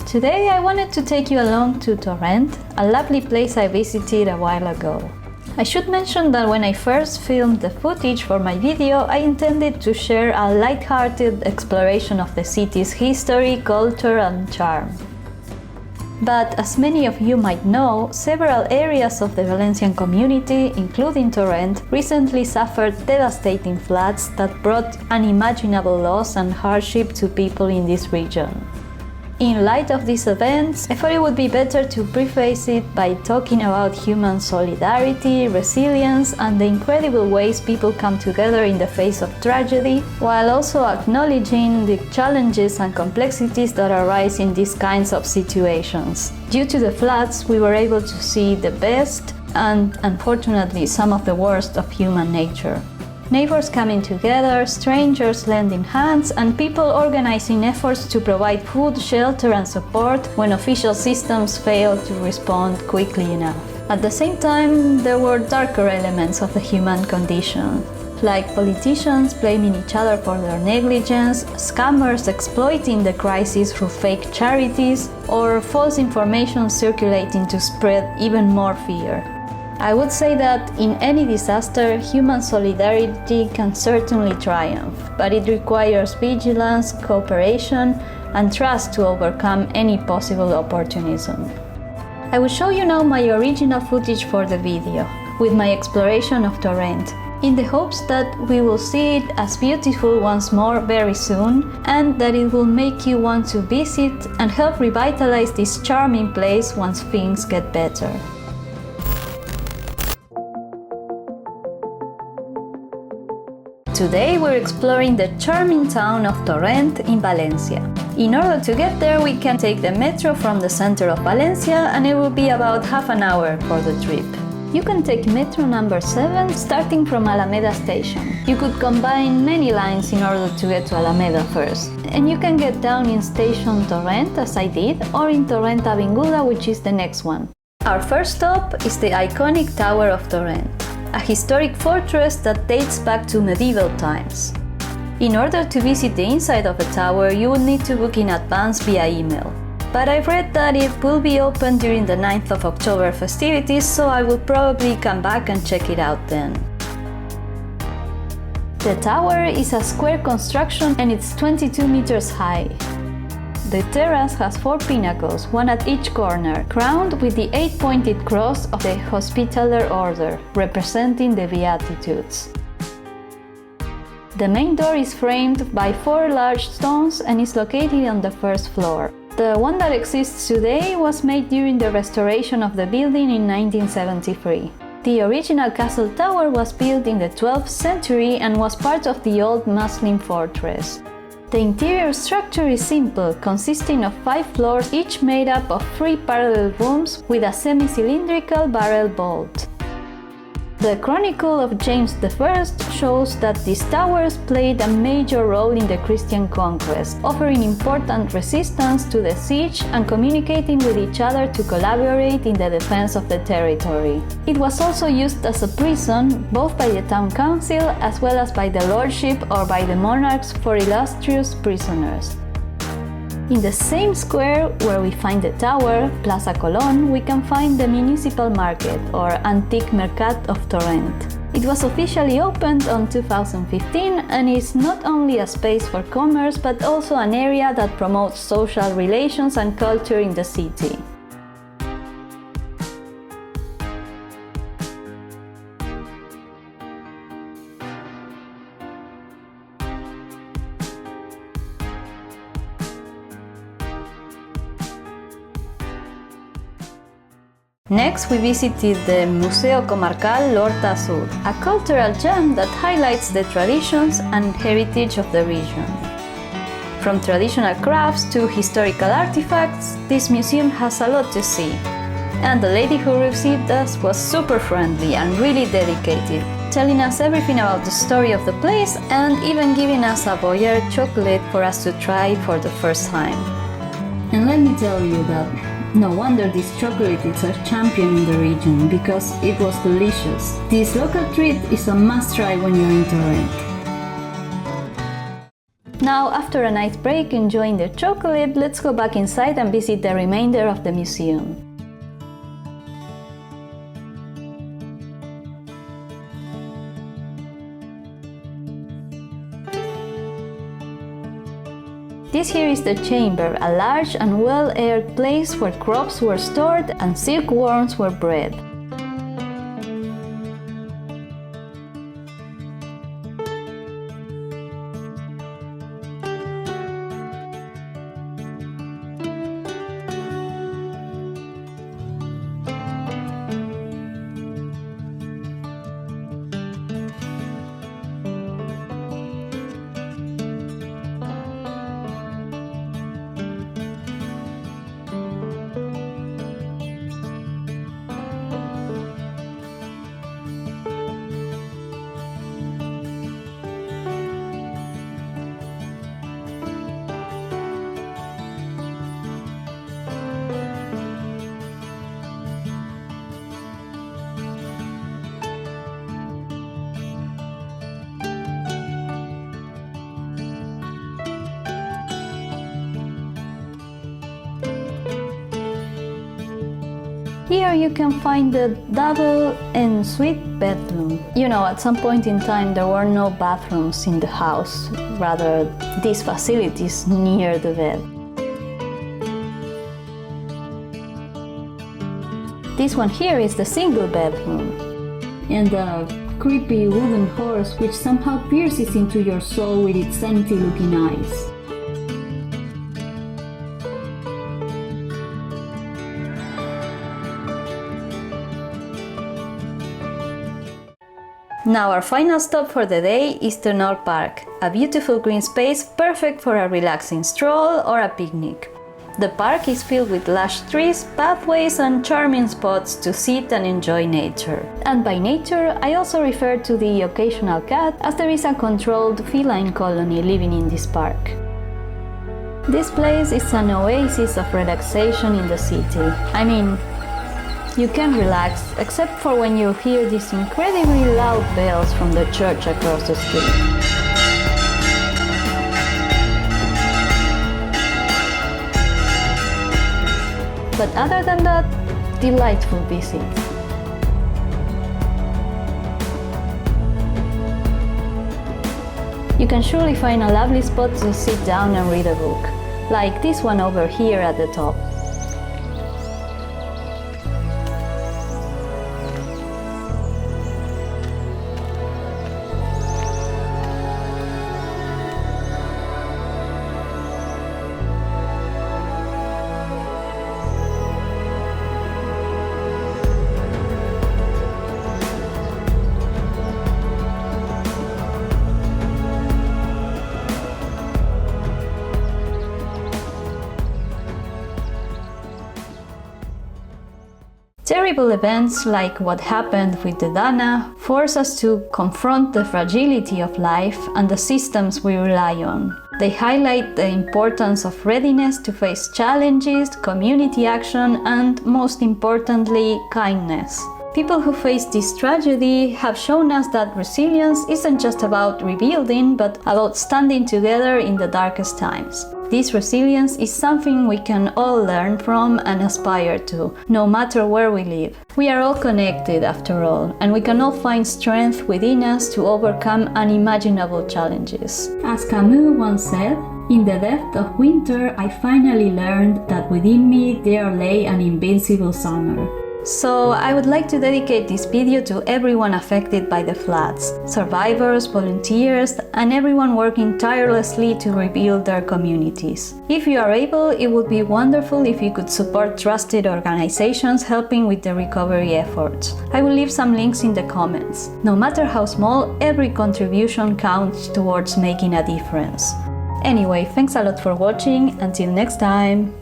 Today I wanted to take you along to Torrent, a lovely place I visited a while ago. I should mention that when I first filmed the footage for my video, I intended to share a light-hearted exploration of the city's history, culture and charm. But as many of you might know, several areas of the Valencian community, including Torrent, recently suffered devastating floods that brought unimaginable loss and hardship to people in this region. In light of these events, I thought it would be better to preface it by talking about human solidarity, resilience, and the incredible ways people come together in the face of tragedy, while also acknowledging the challenges and complexities that arise in these kinds of situations. Due to the floods, we were able to see the best and, unfortunately, some of the worst of human nature. Neighbors coming together, strangers lending hands, and people organizing efforts to provide food, shelter and support when official systems fail to respond quickly enough. At the same time, there were darker elements of the human condition, like politicians blaming each other for their negligence, scammers exploiting the crisis through fake charities, or false information circulating to spread even more fear. I would say that in any disaster, human solidarity can certainly triumph, but it requires vigilance, cooperation, and trust to overcome any possible opportunism. I will show you now my original footage for the video, with my exploration of Torrent, in the hopes that we will see it as beautiful once more very soon, and that it will make you want to visit and help revitalize this charming place once things get better. Today we're exploring the charming town of Torrent in Valencia. In order to get there, we can take the metro from the center of Valencia, and it will be about half an hour for the trip. You can take metro number 7 starting from Alameda station. You could combine many lines in order to get to Alameda first. And you can get down in station Torrent, as I did, or in Torrent Avinguda, which is the next one. Our first stop is the iconic Tower of Torrent, a historic fortress that dates back to medieval times. In order to visit the inside of the tower, you would need to book in advance via email. But I've read that it will be open during the 9th of October festivities, so I will probably come back and check it out then. The tower is a square construction and it's 22 meters high. The terrace has 4 pinnacles, one at each corner, crowned with the 8-pointed cross of the Hospitaller Order, representing the Beatitudes. The main door is framed by 4 large stones and is located on the first floor. The one that exists today was made during the restoration of the building in 1973. The original castle tower was built in the 12th century and was part of the old Muslim fortress. The interior structure is simple, consisting of 5 floors, each made up of 3 parallel rooms with a semi-cylindrical barrel vault. The Chronicle of James I shows that these towers played a major role in the Christian conquest, offering important resistance to the siege and communicating with each other to collaborate in the defense of the territory. It was also used as a prison, both by the town council as well as by the lordship or by the monarchs for illustrious prisoners. In the same square where we find the tower, Plaza Colón, we can find the municipal market, or Antique Mercat of Torrent. It was officially opened on 2015 and is not only a space for commerce but also an area that promotes social relations and culture in the city. Next, we visited the Museo Comarcal L'Horta Azul, a cultural gem that highlights the traditions and heritage of the region. From traditional crafts to historical artifacts, this museum has a lot to see. And the lady who received us was super friendly and really dedicated, telling us everything about the story of the place and even giving us a Boyard chocolate for us to try for the first time. And let me tell you that no wonder this chocolate is a champion in the region, because it was delicious. This local treat is a must try when you're in Torrent. Now, after a nice break enjoying the chocolate, let's go back inside and visit the remainder of the museum. This here is the chamber, a large and well-aired place where crops were stored and silkworms were bred. Here you can find the double en suite bedroom. You know, at some point in time there were no bathrooms in the house, rather these facilities near the bed. This one here is the single bedroom. And the creepy wooden horse which somehow pierces into your soul with its empty looking eyes. Now our final stop for the day is Turnor Park, a beautiful green space perfect for a relaxing stroll or a picnic. The park is filled with lush trees, pathways and charming spots to sit and enjoy nature. And by nature, I also refer to the occasional cat, as there is a controlled feline colony living in this park. This place is an oasis of relaxation in the city. I mean, you can relax, except for when you hear these incredibly loud bells from the church across the street. But other than that, delightful visit. You can surely find a lovely spot to sit down and read a book, like this one over here at the top. Terrible events like what happened with the Dana force us to confront the fragility of life and the systems we rely on. They highlight the importance of readiness to face challenges, community action, and most importantly, kindness. People who face this tragedy have shown us that resilience isn't just about rebuilding, but about standing together in the darkest times. This resilience is something we can all learn from and aspire to, no matter where we live. We are all connected, after all, and we can all find strength within us to overcome unimaginable challenges. As Camus once said, "In the depth of winter, I finally learned that within me there lay an invincible summer." So I would like to dedicate this video to everyone affected by the floods, survivors, volunteers, and everyone working tirelessly to rebuild their communities. If you are able, it would be wonderful if you could support trusted organizations helping with the recovery efforts. I will leave some links in the comments. No matter how small, every contribution counts towards making a difference. Anyway, thanks a lot for watching. Until next time!